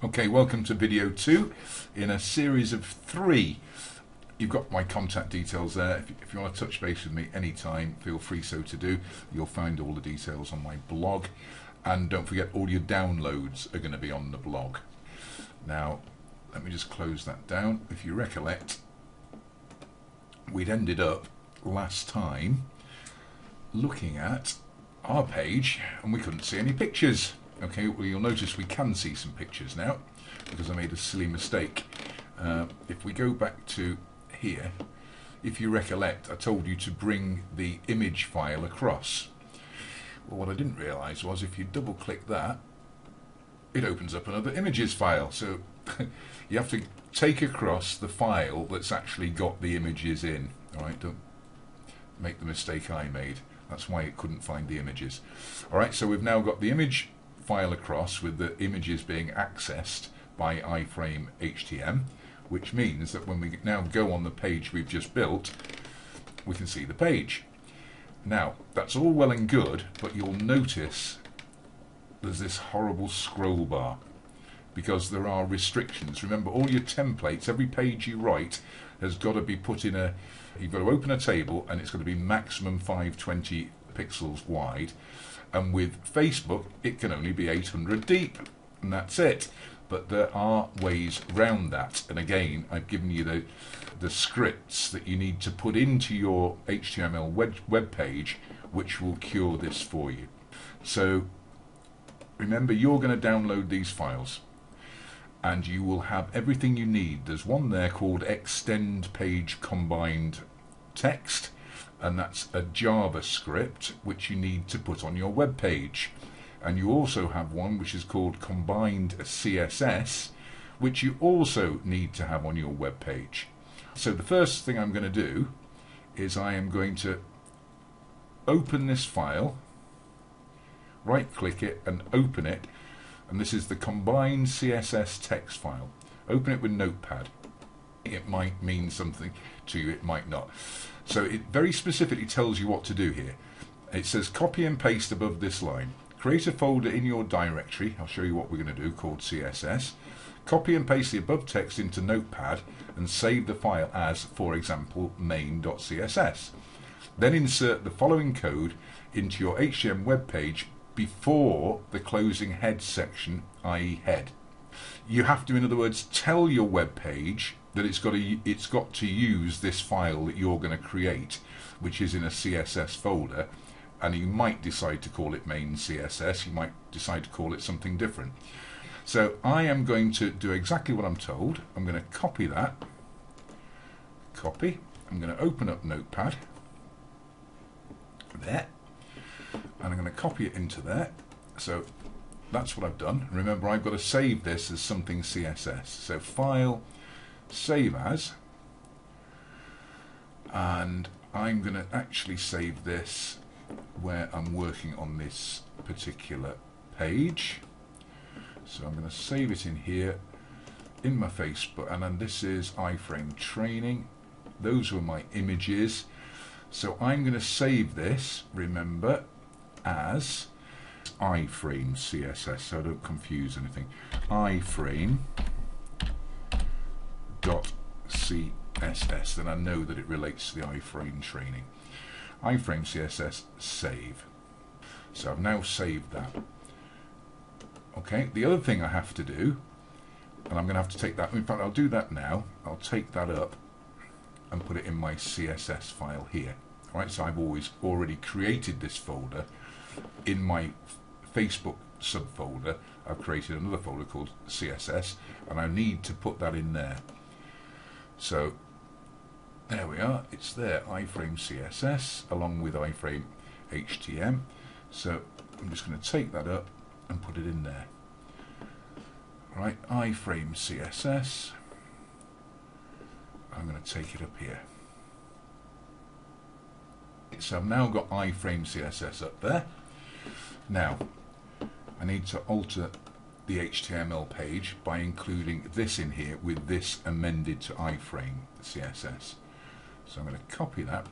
Okay, welcome to video 2 in a series of 3. You've got my contact details there. If you want to touch base with me anytime, feel free so to do. You'll find all the details on my blog. And don't forget, all your downloads are going to be on the blog. Now, let me just close that down. If you recollect, we'd ended up last time looking at our page and we couldn't see any pictures. Okay, well, you'll notice we can see some pictures now because I made a silly mistake. If we go back to here, if you recollect, I told you to bring the image file across. Well, what I didn't realise was if you double click that, it opens up another images file. So you have to take across the file that's actually got the images in. Alright, don't make the mistake I made. That's why it couldn't find the images. Alright, so we've now got the image file across with the images being accessed by iframe HTM, which means that when we now go on the page we've just built, we can see the page. Now, that's all well and good, but you'll notice there's this horrible scroll bar because there are restrictions. Remember, all your templates, every page you write has got to be put in a, you've got to open a table and it's got to be maximum 520 pixels wide. And with Facebook, it can only be 800 deep, and that's it. But there are ways round that. And again, I've given you the scripts that you need to put into your HTML web page, which will cure this for you. So remember, you're going to download these files, and you will have everything you need. There's one there called Extend Page Combined Text. And that's a JavaScript which you need to put on your web page. And you also have one which is called Combined CSS, which you also need to have on your web page. So the first thing I'm going to do is I am going to open this file, right click it and open it, and this is the Combined CSS text file. Open it with Notepad. It might mean something to you, it might not. So it very specifically tells you what to do here. It says copy and paste above this line. Create a folder in your directory, I'll show you what we're going to do, called CSS. Copy and paste the above text into Notepad and save the file as, for example, main.css. Then insert the following code into your HTML web page before the closing head section, i.e. head. You have to, in other words, tell your web page that it's got to use this file that you're going to create, which is in a CSS folder, and you might decide to call it main CSS, you might decide to call it something different. So I am going to do exactly what I'm told. I'm going to copy that, I'm going to open up Notepad, there, and I'm going to copy it into there. So that's what I've done. Remember, I've got to save this as something CSS. So File, Save As, and I'm going to actually save this where I'm working on this particular page. So I'm going to save it in here in my Facebook, and then this is iframe training. Those were my images. So I'm going to save this, remember, as iframe CSS, so don't confuse anything. iframe .css, then I know that it relates to the iframe training. iframe CSS, save. So I've now saved that. Okay, the other thing I have to do, and I'm going to have to take that, in fact I'll do that now, I'll take that up and put it in my CSS file here. Alright, so I've already created this folder in my Facebook subfolder. I've created another folder called CSS, and I need to put that in there. So there we are, it's there, iframe CSS along with iframe HTM. So I'm just going to take that up and put it in there. Right, iframe CSS, I'm going to take it up here. So I've now got iframe CSS up there. Now I need to alter the HTML page by including this in here with this amended to iframe CSS. So I'm going to copy that,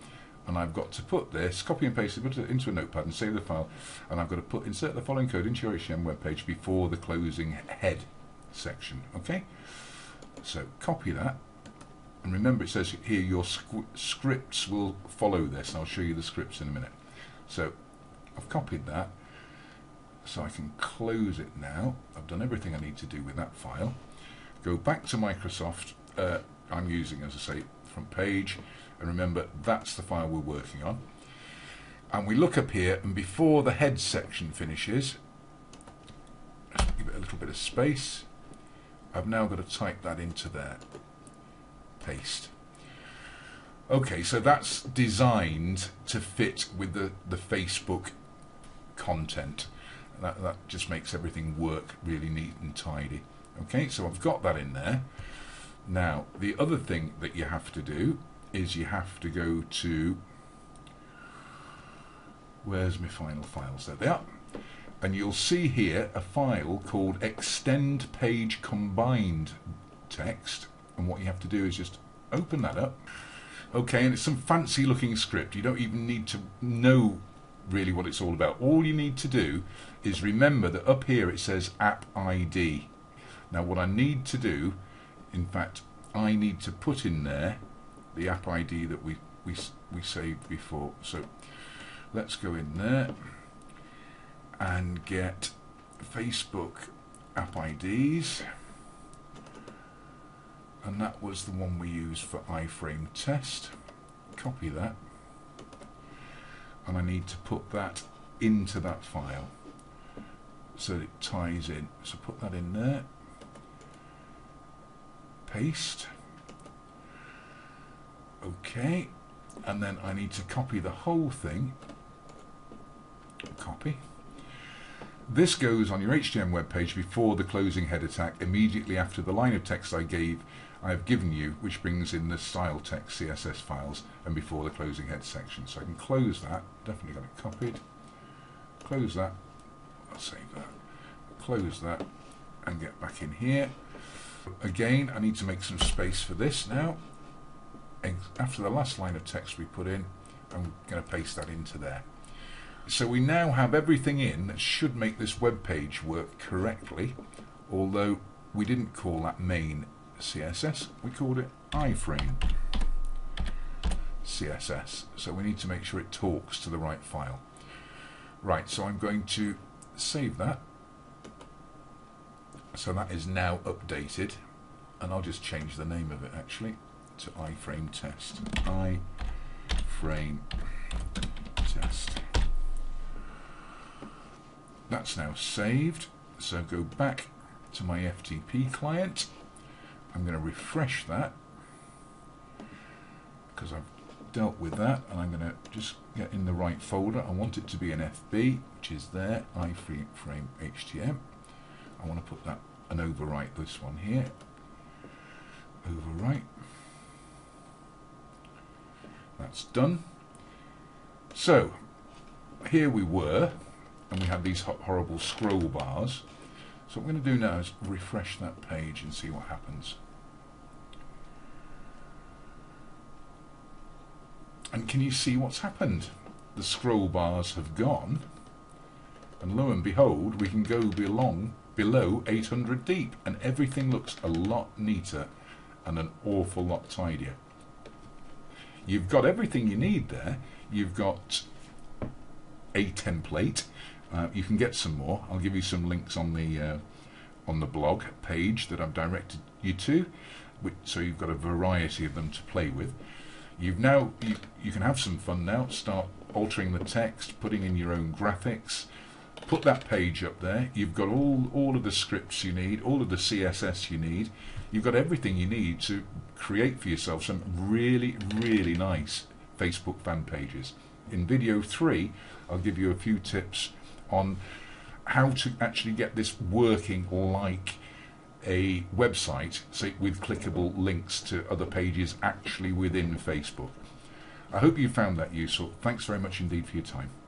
and I've got to put this, copy and paste it, put it into a notepad and save the file, and I've got to insert the following code into your HTML web page before the closing head. section. Okay, so copy that, and remember it says here your scripts will follow this. I'll show you the scripts in a minute. So I've copied that, so I can close it now. I've done everything I need to do with that file. Go back to Microsoft. I'm using, as I say, front page, and remember that's the file we're working on. And we look up here, and before the head section finishes, just give it a little bit of space. I've now got to type that into there. Paste. Okay, so that's designed to fit with the Facebook content. That just makes everything work really neat and tidy. Okay, so I've got that in there. Now, the other thing that you have to do is you have to go to, where's my final files? There they are. And you'll see here a file called Extend Page Combined Text. And what you have to do is just open that up. Okay, and it's some fancy looking script. You don't even need to know really what it's all about. All you need to do is remember that up here it says App ID. Now what I need to do, in fact, I need to put in there the app ID that we saved before. So let's go in there and get Facebook app IDs, and that was the one we used for iframe test. Copy that, and I need to put that into that file so that it ties in. So put that in there, paste. Okay, and then I need to copy the whole thing. Copy. This goes on your HTML web page before the closing header tag, immediately after the line of text I have given you, which brings in the style text CSS files, and before the closing head section. So I can close that. Definitely got it copied. Close that. I'll save that. Close that and get back in here. Again, I need to make some space for this now. After the last line of text we put in, I'm going to paste that into there. So we now have everything in that should make this web page work correctly, although we didn't call that main CSS, we called it iframe CSS. So we need to make sure it talks to the right file. Right, so I'm going to save that. So that is now updated, and I'll just change the name of it actually to iframe test. iframe test. That's now saved. So go back to my FTP client. I'm going to refresh that because I've dealt with that, and I'm going to just get in the right folder. I want it to be an FB, which is there, iframe HTML. I want to put that and overwrite this one here. Overwrite. That's done. So here we were, and we had these horrible scroll bars. So what I'm going to do now is refresh that page and see what happens. And can you see what's happened? The scroll bars have gone, and lo and behold, we can go below 800 deep, and everything looks a lot neater and an awful lot tidier. You've got everything you need there. You've got a template. You can get some more. I'll give you some links on the blog page that I've directed you to, so you've got a variety of them to play with. You can have some fun now. Start altering the text, putting in your own graphics. Put that page up there. You've got all of the scripts you need, all of the CSS you need. You've got everything you need to create for yourself some really, really nice Facebook fan pages. In video 3, I'll give you a few tips on how to actually get this working like a website, say, with clickable links to other pages actually within Facebook. I hope you found that useful. Thanks very much indeed for your time.